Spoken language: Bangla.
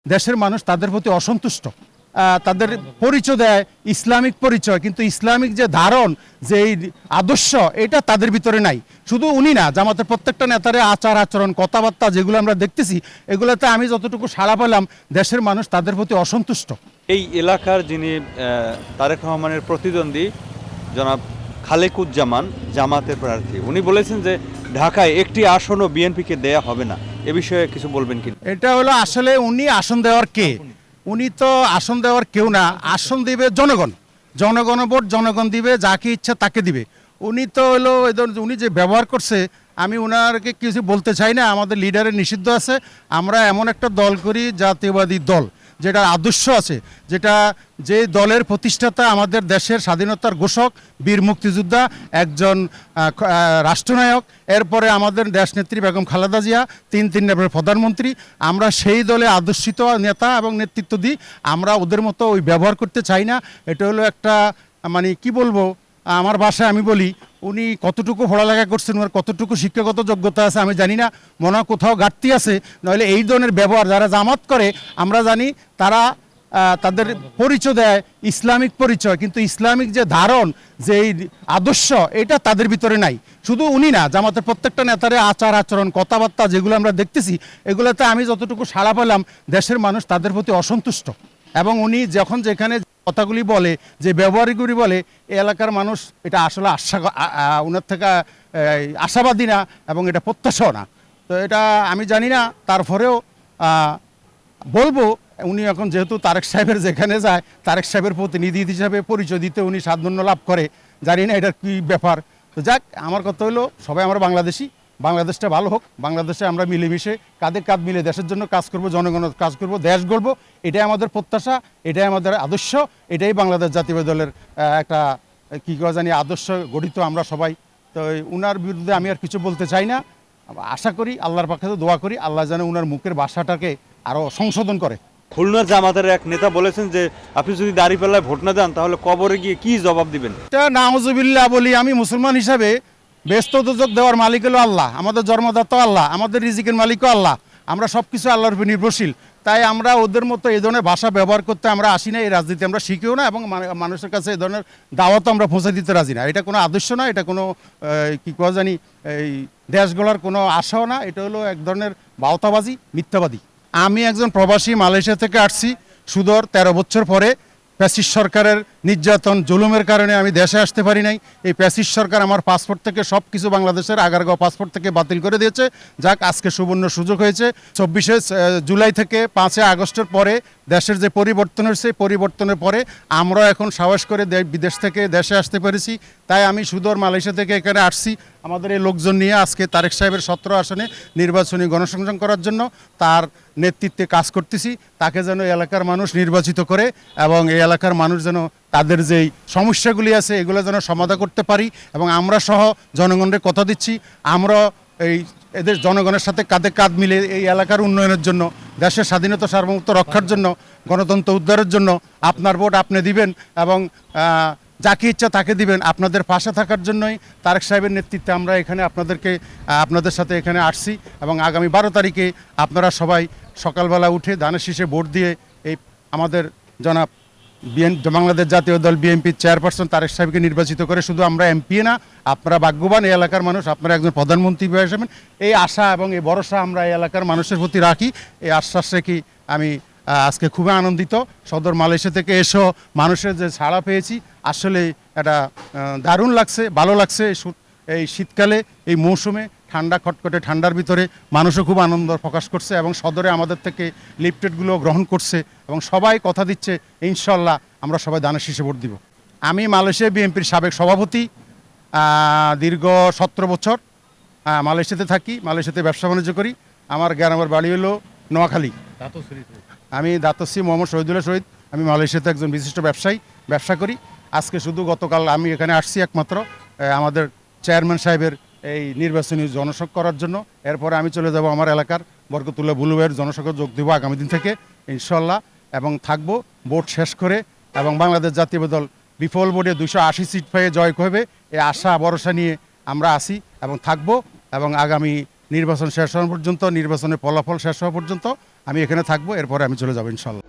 দেশের মানুষ তাদের প্রতি অসন্তুষ্ট। তাদের পরিচয় দেয় ইসলামিক পরিচয়, কিন্তু ইসলামিক যে ধারণ, যে এই আদর্শ, এটা তাদের ভিতরে নাই। শুধু উনি না, জামাতের প্রত্যেকটা নেতারে আচার আচরণ কথাবার্তা যেগুলো আমরা দেখতেছি, এগুলোতে আমি যতটুকু সাড়া পেলাম, দেশের মানুষ তাদের প্রতি অসন্তুষ্ট। এই এলাকার যিনি তারেক রহমানের প্রতিদ্বন্দ্বী জনাব খালেকুজ্জামান জামাতের প্রার্থী, উনি বলেছেন যে ঢাকায় একটি আসনও বিএনপিকে দেয়া হবে না। এ বিষয়ে কিছু বলবেন কি? এটা হলো আসলে উনি আসন দেওয়ার কে? উনি তো আসন দেওয়ার কেউ না, আসন দিবে জনগণ। জনগণ ভোট, জনগণ দিবে, যাকে ইচ্ছা তাকে দিবে। উনি তো হলো উনি যে ব্যবহার করছে, আমি ওনারকে কিছু বলতে চাই না। আমাদের লিডারের নিষিদ্ধ আছে। আমরা এমন একটা দল করি, জাতীয়বাদী দল, যেটা আদর্শ আছে, যেটা যে দলের প্রতিষ্ঠাতা আমাদের দেশের স্বাধীনতার ঘোষক, বীর মুক্তিযোদ্ধা, একজন রাষ্ট্রনায়ক, এরপরে আমাদের দেশনেত্রী বেগম খালেদা জিয়া, তিনবারের প্রধানমন্ত্রী। আমরা সেই দলে আদর্শিত নেতা এবং নেতৃত্ব দিই। আমরা ওদের মতো ওই ব্যবহার করতে চাই না। এটা হলো একটা, মানে কি বলবো, আমার ভাষায় আমি বলি, উনি কতটুকু পড়ালেখা করছেন, ওর কতটুকু শিক্ষাগত যোগ্যতা আছে আমি জানি না। মনে হয় কোথাও ঘাটতি আছে, নইলে এই ধরনের ব্যবহার যারা জামাত করে, আমরা জানি তারা তাদের পরিচয় দেয় ইসলামিক পরিচয়, কিন্তু ইসলামিক যে ধারণ, যে এই আদর্শ, এটা তাদের ভিতরে নাই। শুধু উনি না, জামাতের প্রত্যেকটা নেতারে আচার আচরণ কথাবার্তা যেগুলো আমরা দেখতেছি, এগুলোতে আমি যতটুকু সাড়া পেলাম, দেশের মানুষ তাদের প্রতি অসন্তুষ্ট। এবং উনি যখন যেখানে কথাগুলি বলে, যে ব্যবহারগুলি বলে, এই এলাকার মানুষ এটা আসলে ওনার থেকে আশাবাদী না, এবং এটা প্রত্যাশাও না। তো এটা আমি জানি না, তারপরেও বলবো, উনি এখন যেহেতু তারেক সাহেবের যেখানে যায়, তারেক সাহেবের প্রতিনিধি হিসাবে পরিচয় দিতে উনি সাধান্য লাভ করে। জানি না এটার কী ব্যাপার। তো যাক, আমার কথা হলো, সবাই আমরা বাংলাদেশি, বাংলাদেশটা ভালো হোক। বাংলাদেশে আমরা মিলেমিশে কাঁধে কাঁধ মিলে দেশের জন্য কাজ করব, জনগণের কাজ করব, দেশ গড়ব। এটাই আমাদের প্রত্যাশা, এটাই আমাদের আদর্শ, এটাই বাংলাদেশ জাতীয় দলের একটা কী করা জানি আদর্শ গঠিত আমরা সবাই। তো উনার বিরুদ্ধে আমি আর কিছু বলতে চাই না। আশা করি, আল্লাহর পাশে দোয়া করি, আল্লাহ যেন উনার মুখের ভাষাটাকে আরও সংশোধন করে। খুলনার জামাতের এক নেতা বলেছেন যে আপনি যদি দাঁড়িপাল্লায় ভোট না দেন, তাহলে কবরে গিয়ে কি জবাব দিবেন? এটা নাউজুবিল্লাহ বলি। আমি মুসলমান হিসাবে ব্যস্ত দুযোগ দেওয়ার মালিক হলো আল্লাহ, আমাদের জন্মদাতা আল্লাহ, আমাদের রিজিকের মালিকও আল্লাহ। আমরা সব কিছু আল্লাহর উপর নির্ভরশীল। তাই আমরা ওদের মতো এই ধরনের ভাষা ব্যবহার করতে আমরা আসি না, এই রাজনীতি আমরা শিখিও না, এবং মানুষের কাছে এই ধরনের দাওয়াতও আমরা পৌঁছে দিতে রাজি না। এটা কোনো আদর্শ না, এটা কোনো কী করা জানি এই দেশ গড়ার কোনো আশাও না। এটা হলো এক ধরনের বাওতাবাজি, মিথ্যাবাদী। আমি একজন প্রবাসী, মালয়েশিয়া থেকে আসছি সুদূর 13 বছর পরে। ফ্যাসিস্ট সরকারের নির্যাতন জুলুমের কারণে আমি দেশে আসতে পারি নাই। এই ফ্যাসিস্ট সরকার আমার পাসপোর্ট থেকে সব কিছু, বাংলাদেশের আগারগাঁও পাসপোর্ট থেকে বাতিল করে দিয়েছে। যাক, আজকে সুবর্ণ সুযোগ হয়েছে। 24শে জুলাই থেকে 5 আগস্টের পরে দেশের যে পরিবর্তন হয়েছে, পরিবর্তনের পরে আমরা এখন সাহস করে বিদেশ থেকে দেশে আসতে পেরেছি। তাই আমি সুদূর মালয়েশিয়া থেকে এখানে আসছি আমাদের এই লোকজন নিয়ে, আজকে তারেক সাহেবের 17 আসনে নির্বাচনী গণসংযোগ করার জন্য তার নেতৃত্বে কাজ করতেছি। তাকে যেন এলাকার মানুষ নির্বাচিত করে, এবং এই এলাকার মানুষ যেন তাদের যেই সমস্যাগুলি আছে এগুলো যেন সমাধান করতে পারি। এবং আমরা সহ জনগণের কথা দিচ্ছি, আমরা এই এদের জনগণের সাথে কাঁধে কাঁধ মিলে এই এলাকার উন্নয়নের জন্য, দেশের স্বাধীনতা সার্বভৌমত্ব রক্ষার জন্য, গণতন্ত্র উদ্ধারের জন্য আপনার ভোট আপনি দিবেন, এবং যাকে ইচ্ছা তাকে দিবেন। আপনাদের পাশে থাকার জন্যই তারেক সাহেবের নেতৃত্বে আমরা এখানে আপনাদের সাথে এখানে আসছি। এবং আগামী 12 তারিখে আপনারা সবাই সকালবেলা উঠে ধানের শীষে ভোট দিয়ে এই আমাদের জনাব বাংলাদেশ জাতীয় দল বিএনপির চেয়ারপারসন তারেক সাহেবকে নির্বাচিত করে। শুধু আমরা এমপি না, আপনারা ভাগ্যবান, এই এলাকার মানুষ, আপনারা একজন প্রধানমন্ত্রী হিসেবে এই আশা এবং এই ভরসা আমরা এই এলাকার মানুষের প্রতি রাখি। এই আশ্বাস রেখে আমি আজকে খুবই আনন্দিত। সদর মালয়েশিয়া থেকে এসেও মানুষের যে ছাড়া পেয়েছি, আসলে এটা দারুণ লাগছে, ভালো লাগছে। এই শীতকালে, এই মৌসুমে, ঠান্ডা খটখটে ঠান্ডার ভিতরে মানুষও খুব আনন্দ প্রকাশ করছে, এবং সদরে আমাদের থেকে লিফটেডগুলো গ্রহণ করছে, এবং সবাই কথা দিচ্ছে ইনশাল্লাহ আমরা সবাই ধানের শীষে ভোট দিব। আমি মালয়েশিয়া বিএনপির সাবেক সভাপতি, দীর্ঘ 17 বছর মালয়েশিয়াতে থাকি, মালয়েশিয়াতে ব্যবসা বাণিজ্য করি। আমার গ্রামের বাড়ি হলো নোয়াখালী। আমি দাতশ্রী মোহাম্মদ শহীদুল্লাহ শহীদ। আমি মালয়েশিয়াতে একজন বিশিষ্ট ব্যবসা করি। আজকে শুধু গতকাল আমি এখানে আসছি একমাত্র আমাদের চেয়ারম্যান সাহেবের এই নির্বাচনী জনসংযোগ করার জন্য। এরপরে আমি চলে যাব আমার এলাকার বরকতুল্লাহ বুলুভাইয়ের জনসংযোগ যোগ দেবো আগামী দিন থেকে ইনশাল্লাহ, এবং থাকবো ভোট শেষ করে। এবং বাংলাদেশ জাতীয় দল বিফল ভোটে 280 সিট পেয়ে জয় করবে, এই আশা ভরসা নিয়ে আমরা আসি এবং থাকবো। এবং আগামী নির্বাচন শেষ হওয়া পর্যন্ত, নির্বাচনের ফলাফল শেষ হওয়া পর্যন্ত আমি এখানে থাকবো, এরপরে আমি চলে যাবো ইনশাল্লাহ।